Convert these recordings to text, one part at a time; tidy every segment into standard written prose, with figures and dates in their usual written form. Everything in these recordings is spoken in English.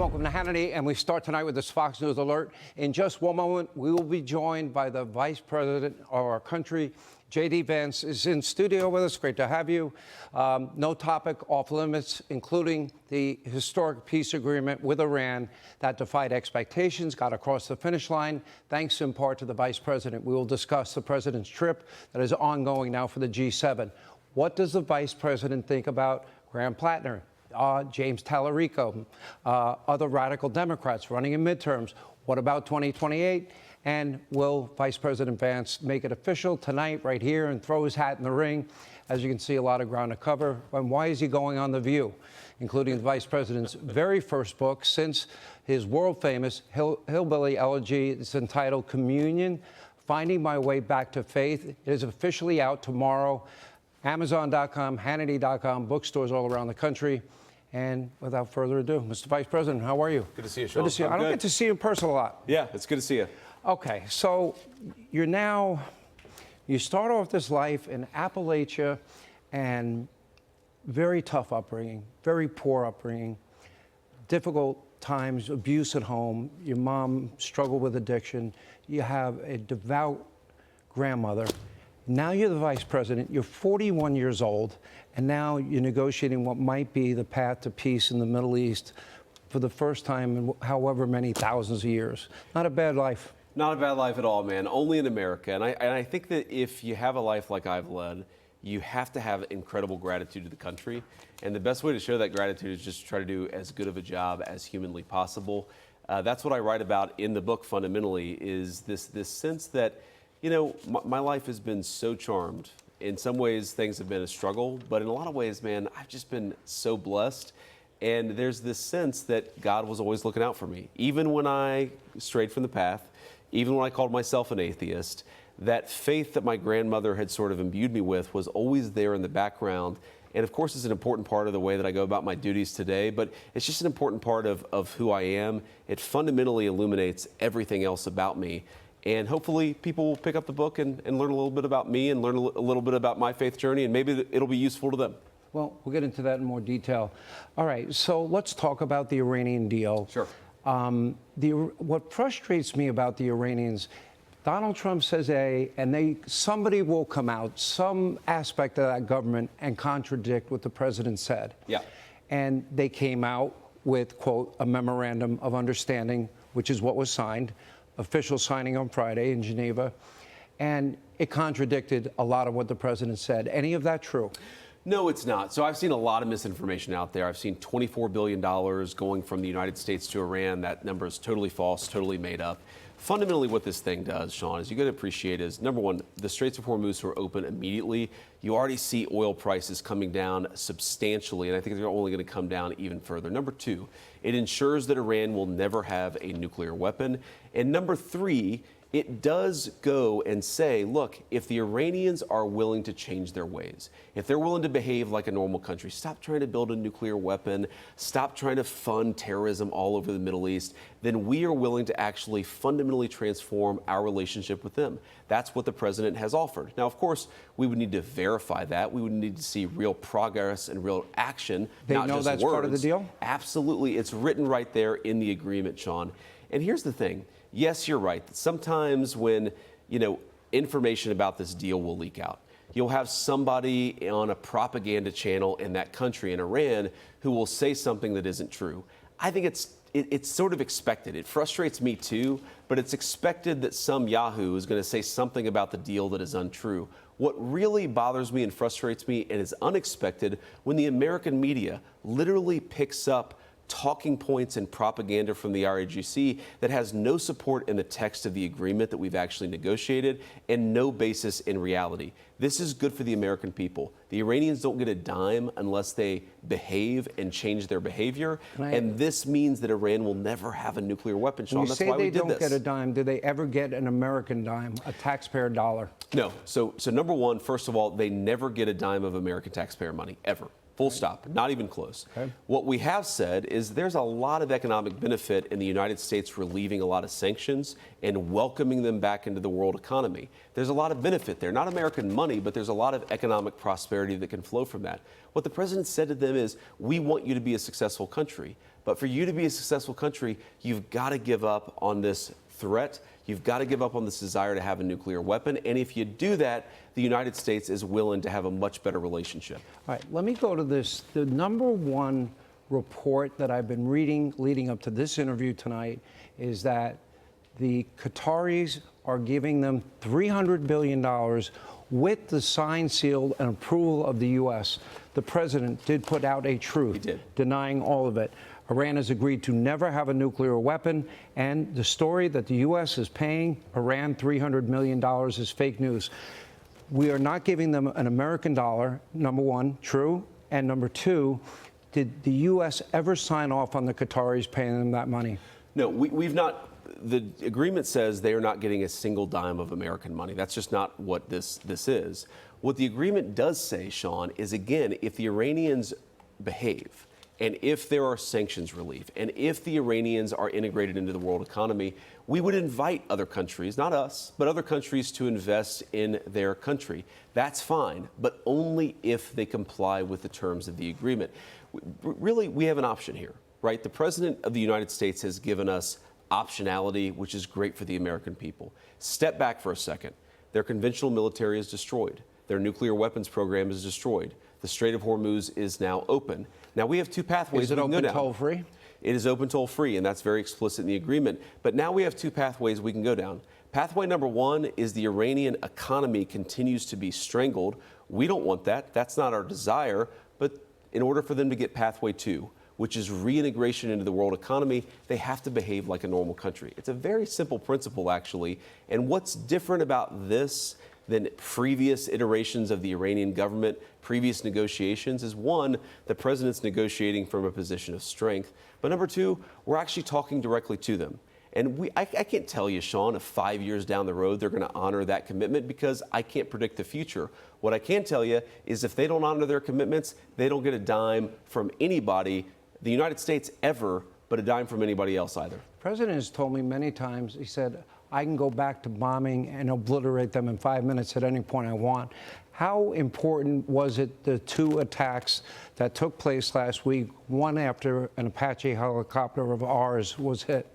Welcome to Hannity, and we start tonight with this Fox News alert. In just one moment, we will be joined by the Vice President of our country. JD Vance is in studio with us. Great to have you. No topic off limits, including the historic peace agreement with Iran that defied expectations, got across the finish line, thanks in part to the Vice President. We will discuss the President's trip that is ongoing now for the G7. What does the Vice President think about Graham Plattner, James Tallarico, other radical Democrats running in midterms? What about 2028? And will Vice President Vance make it official tonight right here and throw his hat in the ring? As you can see, a lot of ground to cover. And why is he going on The View, including the Vice President's very first book since his world-famous Hillbilly Elegy? It's entitled Communion, Finding My Way Back to Faith. It is officially out tomorrow. Amazon.com, Hannity.com, bookstores all around the country. And without further ado, Mr. Vice President, how are you? Good to see you, Sean. Good to see you. I don't get to see you in person a lot. Yeah, it's good to see you. Okay, so you start off this life in Appalachia and very tough upbringing, very poor upbringing, difficult times, abuse at home. Your mom struggled with addiction. You have a devout grandmother. Now you're the Vice President, you're 41 years old, and now you're negotiating what might be the path to peace in the Middle East for the first time in however many thousands of years. Not a bad life. Not a bad life at all, man. Only in America. And I think that if you have a life like I've led, you have to have incredible gratitude to the country. And the best way to show that gratitude is just try to do as good of a job as humanly possible. That's what I write about in the book, fundamentally, is this sense that, you know, my life has been so charmed. In some ways, things have been a struggle, but in a lot of ways, man, I've just been so blessed. And there's this sense that God was always looking out for me. Even when I strayed from the path, even when I called myself an atheist, that faith that my grandmother had sort of imbued me with was always there in the background. And of course, it's an important part of the way that I go about my duties today, but it's just an important part of who I am. It fundamentally illuminates everything else about me. And hopefully people will pick up the book and learn a little bit about me and learn a little bit about my faith journey, and maybe it'll be useful to them. Well, we'll get into that in more detail. All right, so let's talk about the Iranian deal. Sure. What frustrates me about the Iranians, Donald Trump says A, and somebody will come out, some aspect of that government, and contradict what the president said. Yeah. And they came out with, quote, a memorandum of understanding, which is what was signed, official signing on Friday in Geneva, and it contradicted a lot of what the president said. Any of that true? No, it's not. So I've seen a lot of misinformation out there. I've seen $24 billion going from the United States to Iran. That number is totally false, totally made up. Fundamentally, what this thing does, Sean, is you got to appreciate is, number one, the Straits of Hormuz were open immediately. You already see oil prices coming down substantially, and I think they're only going to come down even further. Number two, it ensures that Iran will never have a nuclear weapon. And number three, it does go and say, look, if the Iranians are willing to change their ways, if they're willing to behave like a normal country, stop trying to build a nuclear weapon, stop trying to fund terrorism all over the Middle East, then we are willing to actually fundamentally transform our relationship with them. That's what the president has offered. Now, of course, we would need to verify that. We would need to see real progress and real action, not just words. They know that's part of the deal? Absolutely. It's written right there in the agreement, Sean. And here's the thing. Yes, you're right. Sometimes when, information about this deal will leak out, you'll have somebody on a propaganda channel in that country, in Iran, who will say something that isn't true. I think it's sort of expected. It frustrates me too, but it's expected that some Yahoo is going to say something about the deal that is untrue. What really bothers me and frustrates me, and is unexpected, when the American media literally picks up talking points and propaganda from the RIGC that has no support in the text of the agreement that we've actually negotiated and no basis in reality. This is good for the American people. The Iranians don't get a dime unless they behave and change their behavior. And this means that Iran will never have a nuclear weapon, Sean. That's why we did this. When you say they don't get a dime, do they ever get an American dime, a taxpayer dollar? No. So number one, first of all, they never get a dime of American taxpayer money, ever. Full stop, not even close. Okay. What we have said is there's a lot of economic benefit in the United States relieving a lot of sanctions and welcoming them back into the world economy. There's a lot of benefit there, not American money, but there's a lot of economic prosperity that can flow from that. What the president said to them is, we want you to be a successful country, but for you to be a successful country, you've got to give up on this threat. You've got to give up on this desire to have a nuclear weapon. And if you do that, the United States is willing to have a much better relationship. All right, let me go to this. The number one report that I've been reading leading up to this interview tonight is that the Qataris are giving them $300 billion with the sign, seal, and approval of the U.S. The president did put out a truth, He did. denying all of it. Iran has agreed to never have a nuclear weapon, and the story that the U.S. is paying Iran $300 million is fake news. We are not giving them an American dollar, number one, true, and number two, did the U.S. ever sign off on the Qataris paying them that money? No, we've not. The agreement says they are not getting a single dime of American money. That's just not what this is. What the agreement does say, Sean, is again, if the Iranians behave, and if there are sanctions relief, and if the Iranians are integrated into the world economy, we would invite other countries, not us, but other countries to invest in their country. That's fine, but only if they comply with the terms of the agreement. Really, we have an option here, right? The President of the United States has given us optionality, which is great for the American people. Step back for a second. Their conventional military is destroyed. Their nuclear weapons program is destroyed. The Strait of Hormuz is now open. Now, we have two pathways. Is it open toll-free? It is open toll-free, and that's very explicit in the agreement. But now we have two pathways we can go down. Pathway number one is the Iranian economy continues to be strangled. We don't want that. That's not our desire. But in order for them to get pathway two, which is reintegration into the world economy, they have to behave like a normal country. It's a very simple principle, actually. And what's different about this than previous iterations of the Iranian government, previous negotiations, is one, the president's negotiating from a position of strength. But number two, we're actually talking directly to them. And I can't tell you, Sean, if 5 years down the road they're going to honor that commitment, because I can't predict the future. What I can tell you is if they don't honor their commitments, they don't get a dime from anybody, the United States ever, but a dime from anybody else either. The president has told me many times, he said, I can go back to bombing and obliterate them in 5 minutes at any point I want. How important was it, the two attacks that took place last week, one after an Apache helicopter of ours was hit?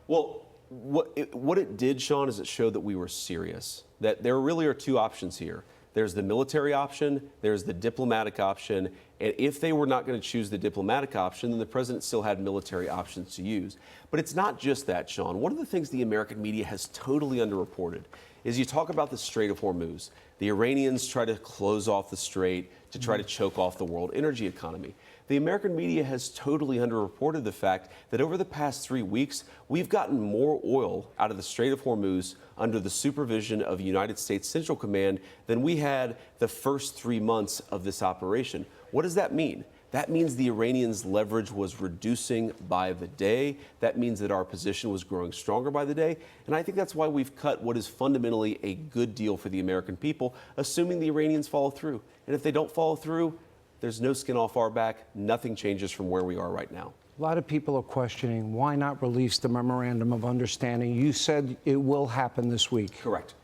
Well, what it did, Sean, is it showed that we were serious, that there really are two options here. There's the military option, there's the diplomatic option, and if they were not going to choose the diplomatic option, then the president still had military options to use. But it's not just that, Sean. One of the things the American media has totally underreported is you talk about the Strait of Hormuz. The Iranians try to close off the strait to try to choke off the world energy economy. The American media has totally underreported the fact that over the past 3 weeks, we've gotten more oil out of the Strait of Hormuz under the supervision of United States Central Command than we had the first 3 months of this operation. What does that mean? That means the Iranians' leverage was reducing by the day. That means that our position was growing stronger by the day. And I think that's why we've cut what is fundamentally a good deal for the American people, assuming the Iranians follow through. And if they don't follow through, there's no skin off our back. Nothing changes from where we are right now. A lot of people are questioning why not release the memorandum of understanding. You said it will happen this week. Correct.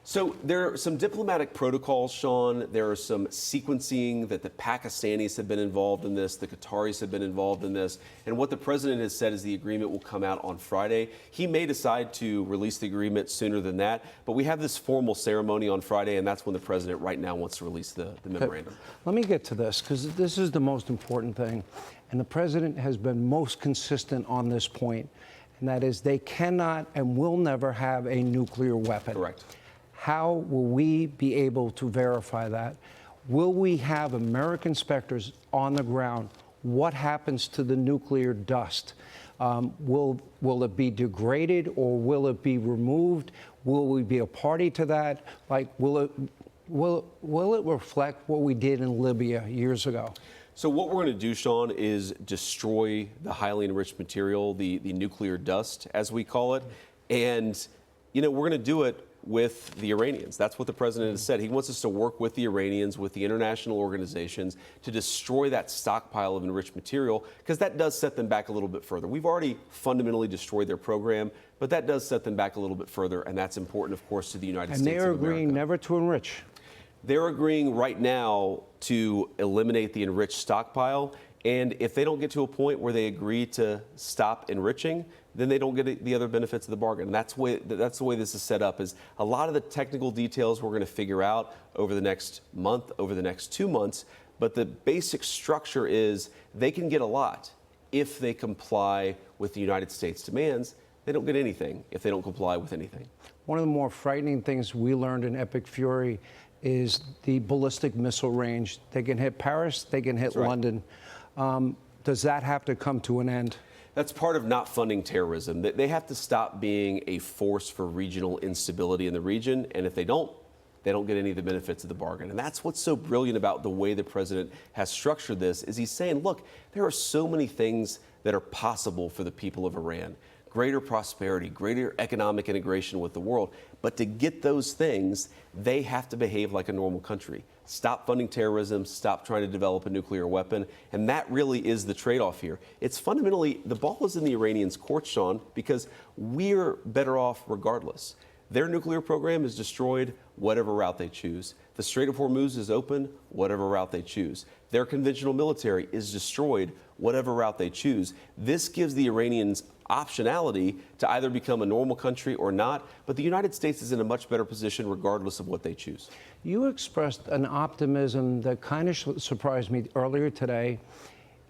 So there are some diplomatic protocols, Sean. There are some sequencing that the Pakistanis have been involved in this, the Qataris have been involved in this, and what the president has said is the agreement will come out on Friday. He may decide to release the agreement sooner than that, but we have this formal ceremony on Friday, and that's when the president right now wants to release the memorandum. Let me get to this, because this is the most important thing, and the president has been most consistent on this point, and that is they cannot and will never have a nuclear weapon. Correct. How will we be able to verify that? Will we have American inspectors on the ground? What happens to the nuclear dust? Will it be degraded or will it be removed? Will we be a party to that? Like, will it reflect what we did in Libya years ago? So what we're going to do, Sean, is destroy the highly enriched material, the nuclear dust, as we call it. And, you know, we're going to do it with the Iranians. That's what the president has said. He wants us to work with the Iranians, with the international organizations, to destroy that stockpile of enriched material, because that does set them back a little bit further. We've already fundamentally destroyed their program, but that does set them back a little bit further, and that's important, of course, to the United States of America. And they're agreeing never to enrich. They're agreeing right now to eliminate the enriched stockpile, and if they don't get to a point where they agree to stop enriching, then they don't get the other benefits of the bargain. And that's the way this is set up, is a lot of the technical details we're going to figure out over the next month, over the next 2 months, but the basic structure is they can get a lot if they comply with the United States demands. They don't get anything if they don't comply with anything. One of the more frightening things we learned in Epic Fury is the ballistic missile range. They can hit Paris, they can hit London. Does that have to come to an end? That's part of not funding terrorism. They have to stop being a force for regional instability in the region, and if they don't get any of the benefits of the bargain. And that's what's so brilliant about the way the president has structured this, is he's saying, look, there are so many things that are possible for the people of Iran. Greater prosperity, greater economic integration with the world. But to get those things, they have to behave like a normal country. Stop funding terrorism, stop trying to develop a nuclear weapon. And that really is the trade-off here. It's fundamentally, the ball is in the Iranians' court, Sean, because we're better off regardless. Their nuclear program is destroyed, whatever route they choose. The Strait of Hormuz is open, whatever route they choose. Their conventional military is destroyed, whatever route they choose. This gives the Iranians optionality to either become a normal country or not, but the United States is in a much better position regardless of what they choose. You expressed an optimism that kind of surprised me earlier today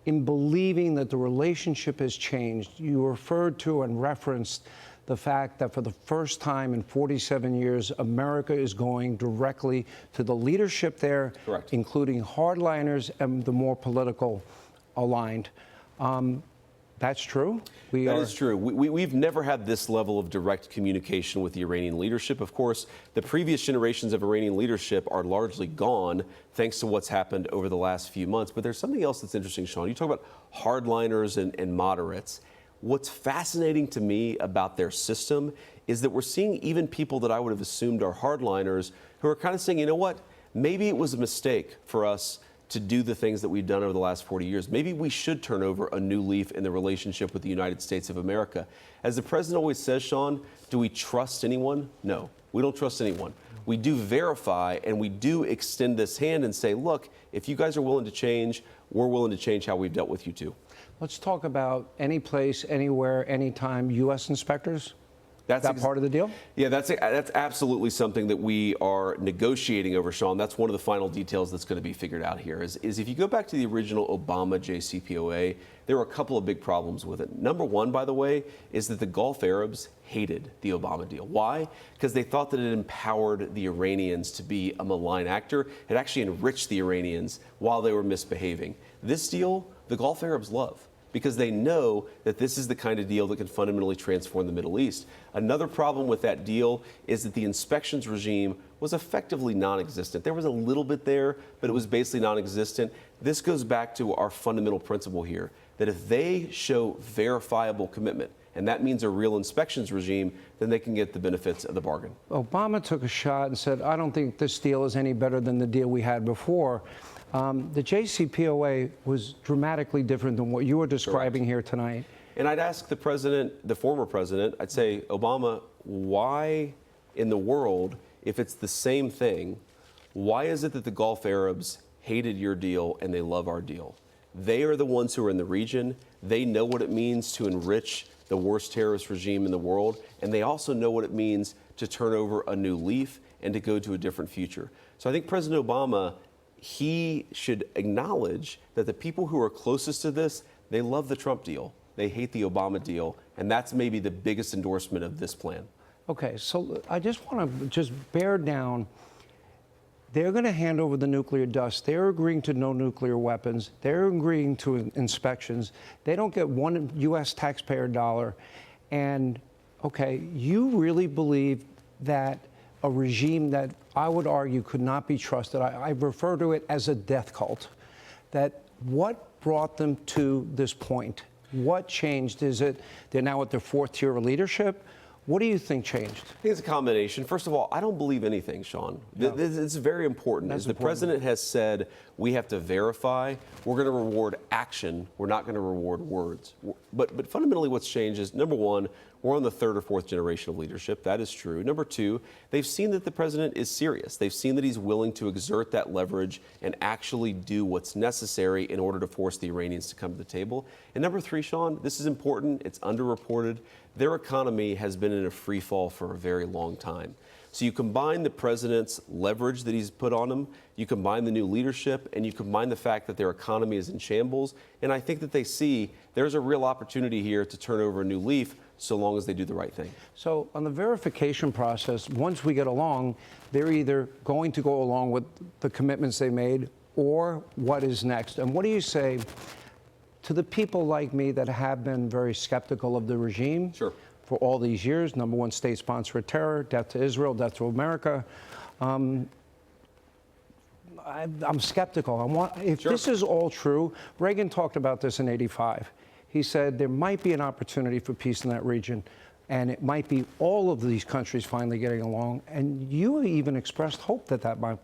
in believing that the relationship has changed. You referred to and referenced the fact that for the first time in 47 years, America is going directly to the leadership there, Correct. Including hardliners and the more political aligned. That's true? That is true. We've never had this level of direct communication with the Iranian leadership. Of course, the previous generations of Iranian leadership are largely gone thanks to what's happened over the last few months. But there's something else that's interesting, Sean. You talk about hardliners and moderates. What's fascinating to me about their system is that we're seeing even people that I would have assumed are hardliners who are kind of saying, you know what, maybe it was a mistake for us to do the things that we've done over the last 40 years. Maybe we should turn over a new leaf in the relationship with the United States of America. As the president always says, Sean, do we trust anyone? No, we don't trust anyone. We do verify, and we do extend this hand and say, look, if you guys are willing to change, we're willing to change how we've dealt with you too. Let's talk about any place, anywhere, anytime, U.S. inspectors. That's that part of the deal? Yeah, that's absolutely something that we are negotiating over, Sean. That's one of the final details that's going to be figured out here. Is if you go back to the original Obama JCPOA, there were a couple of big problems with it. Number one, by the way, is that the Gulf Arabs hated the Obama deal. Why? Because they thought that it empowered the Iranians to be a malign actor. It actually enriched the Iranians while they were misbehaving. This deal, the Gulf Arabs love, because they know that this is the kind of deal that can fundamentally transform the Middle East. Another problem with that deal is that the inspections regime was effectively non-existent. There was a little bit there, but it was basically non-existent. This goes back to our fundamental principle here, that if they show verifiable commitment, and that means a real inspections regime, then they can get the benefits of the bargain. Obama took a shot and said, I don't think this deal is any better than the deal we had before. The JCPOA was dramatically different than what you were describing here tonight. And I'd ask the president, the former president, I'd say, Obama, why in the world, if it's the same thing, why is it that the Gulf Arabs hated your deal and they love our deal? They are the ones who are in the region. They know what it means to enrich the worst terrorist regime in the world. And they also know what it means to turn over a new leaf and to go to a different future. So I think President Obama, he should acknowledge that the people who are closest to this, they love the Trump deal. They hate the Obama deal. And that's maybe the biggest endorsement of this plan. Okay, so I just want to just bear down. They're going to hand over the nuclear dust. They're agreeing to no nuclear weapons. They're agreeing to inspections. They don't get one U.S. taxpayer dollar. And, okay, you really believe that a regime that I would argue could not be trusted, I refer to it as a death cult, that what brought them to this point? What changed? Is it they're now at their fourth tier of leadership? What do you think changed? I think it's a combination. First of all, I don't believe anything, Sean. No. This is very important. That's As the important. president has said, we have to verify. We're going to reward action. We're not going to reward words. But fundamentally what's changed is, number one, we're on the third or fourth generation of leadership. That is true. Number two, they've seen that the president is serious. They've seen that he's willing to exert that leverage and actually do what's necessary in order to force the Iranians to come to the table. And number three, Sean, this is important. It's underreported. Their economy has been in a free fall for a very long time. So you combine the president's leverage that he's put on them, you combine the new leadership, and you combine the fact that their economy is in shambles. And I think that they see there's a real opportunity here to turn over a new leaf so long as they do the right thing. So on the verification process, once we get along, they're either going to go along with the commitments they made or what is next. And what do you say to the people like me that have been very skeptical of the regime? Sure. For all these years, number one state sponsor of terror, death to Israel, death to America. I'm skeptical. If Sure. this is all true, Reagan talked about this in '85. He said there might be an opportunity for peace in that region, and it might be all of these countries finally getting along. And you even expressed hope that that might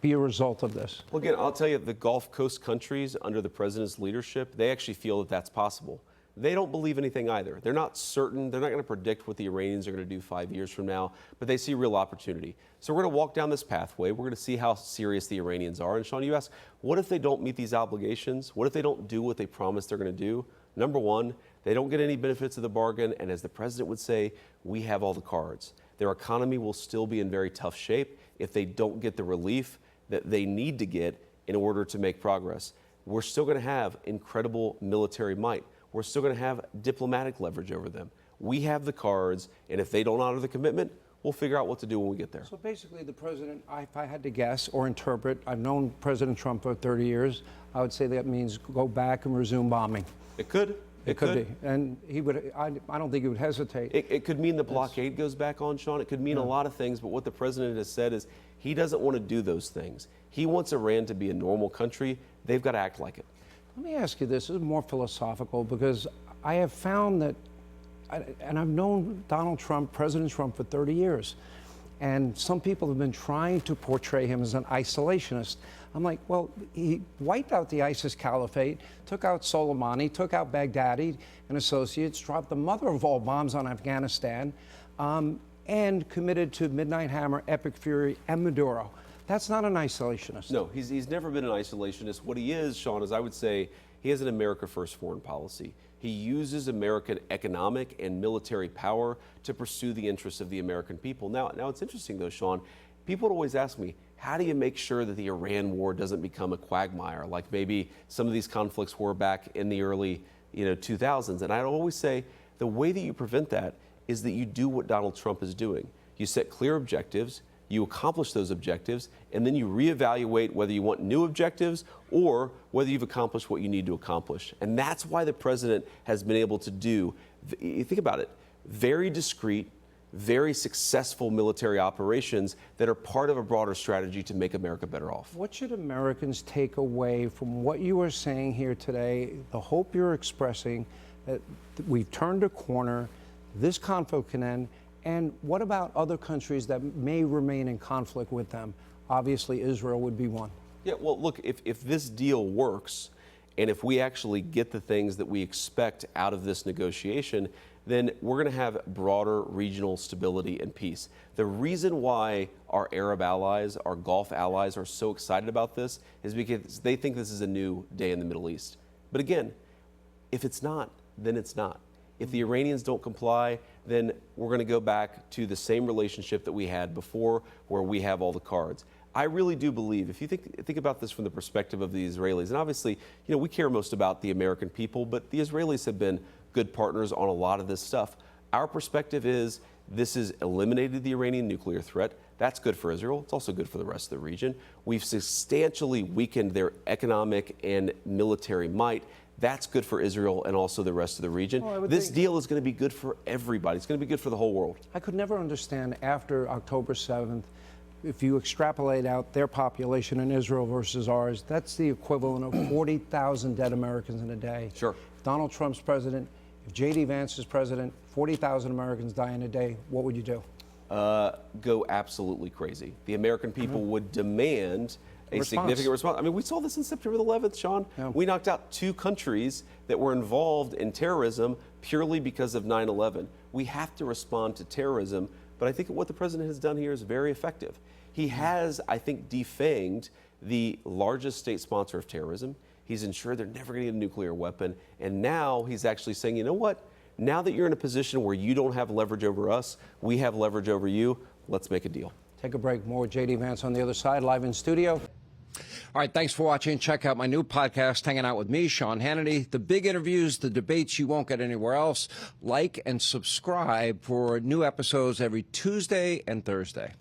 be a result of this. Well, again, I'll tell you, the Gulf Coast countries under the president's leadership, they actually feel that that's possible. They don't believe anything either. They're not certain. They're not going to predict what the Iranians are going to do 5 years from now, but they see real opportunity. So we're going to walk down this pathway. We're going to see how serious the Iranians are. And Sean, you ask, what if they don't meet these obligations? What if they don't do what they promised they're going to do? Number one, they don't get any benefits of the bargain. And as the president would say, we have all the cards. Their economy will still be in very tough shape if they don't get the relief that they need to get in order to make progress. We're still going to have incredible military might. We're still going to have diplomatic leverage over them. We have the cards, and if they don't honor the commitment, we'll figure out what to do when we get there. So basically, the president, if I had to guess or interpret, I've known President Trump for 30 years, I would say that means go back and resume bombing. It could. It could be. And he would, I don't think he would hesitate. It could mean the blockade goes back on, Sean. It could mean a lot of things, but what the president has said is he doesn't want to do those things. He wants Iran to be a normal country. They've got to act like it. Let me ask you this is more philosophical, because I have found that, and I've known Donald Trump, President Trump, for 30 years, and some people have been trying to portray him as an isolationist. I'm like, well, he wiped out the ISIS caliphate, took out Soleimani, took out Baghdadi and associates, dropped the mother of all bombs on Afghanistan, and committed to Midnight Hammer, Epic Fury, and Maduro. That's not an isolationist. No, he's never been an isolationist. What he is, Sean, is I would say he has an America First foreign policy. He uses American economic and military power to pursue the interests of the American people. Now it's interesting, though, Sean. People always ask me, how do you make sure that the Iran war doesn't become a quagmire like maybe some of these conflicts were back in the early 2000s? And I'd always say the way that you prevent that is that you do what Donald Trump is doing. You set clear objectives, you accomplish those objectives, and then you reevaluate whether you want new objectives or whether you've accomplished what you need to accomplish. And that's why the president has been able to do, think about it, very discreet, very successful military operations that are part of a broader strategy to make America better off. What should Americans take away from what you are saying here today, the hope you're expressing that we've turned a corner, this conflict can end? And what about other countries that may remain in conflict with them? Obviously, Israel would be one. Yeah, well, look, if this deal works, and if we actually get the things that we expect out of this negotiation, then we're going to have broader regional stability and peace. The reason why our Arab allies, our Gulf allies are so excited about this is because they think this is a new day in the Middle East. But again, if it's not, then it's not. If the Iranians don't comply, then we're going to go back to the same relationship that we had before, where we have all the cards. I really do believe, if you think about this from the perspective of the Israelis, and obviously, we care most about the American people, but the Israelis have been good partners on a lot of this stuff. Our perspective is this has eliminated the Iranian nuclear threat. That's good for Israel. It's also good for the rest of the region. We've substantially weakened their economic and military might. That's good for Israel and also the rest of the region. This deal is going to be good for everybody. It's going to be good for the whole world. I could never understand after October 7th, if you extrapolate out their population in Israel versus ours, that's the equivalent of 40,000 dead Americans in a day. Sure. Donald Trump's president, If JD Vance is president, 40,000 Americans dying a day, what would you do? Go absolutely crazy. The American people would demand a significant response. I mean, we saw this on September the 11th, Sean. Yeah. We knocked out 2 countries that were involved in terrorism purely because of 9/11. We have to respond to terrorism, but I think what the president has done here is very effective. He has, I think, defanged the largest state sponsor of terrorism. He's ensured they're never going to get a nuclear weapon, and now he's actually saying, you know what? Now that you're in a position where you don't have leverage over us, we have leverage over you, let's make a deal. Take a break. More JD Vance on the other side, live in studio. All right, thanks for watching. Check out my new podcast, Hanging Out with me, Sean Hannity. The big interviews, the debates you won't get anywhere else. Like and subscribe for new episodes every Tuesday and Thursday.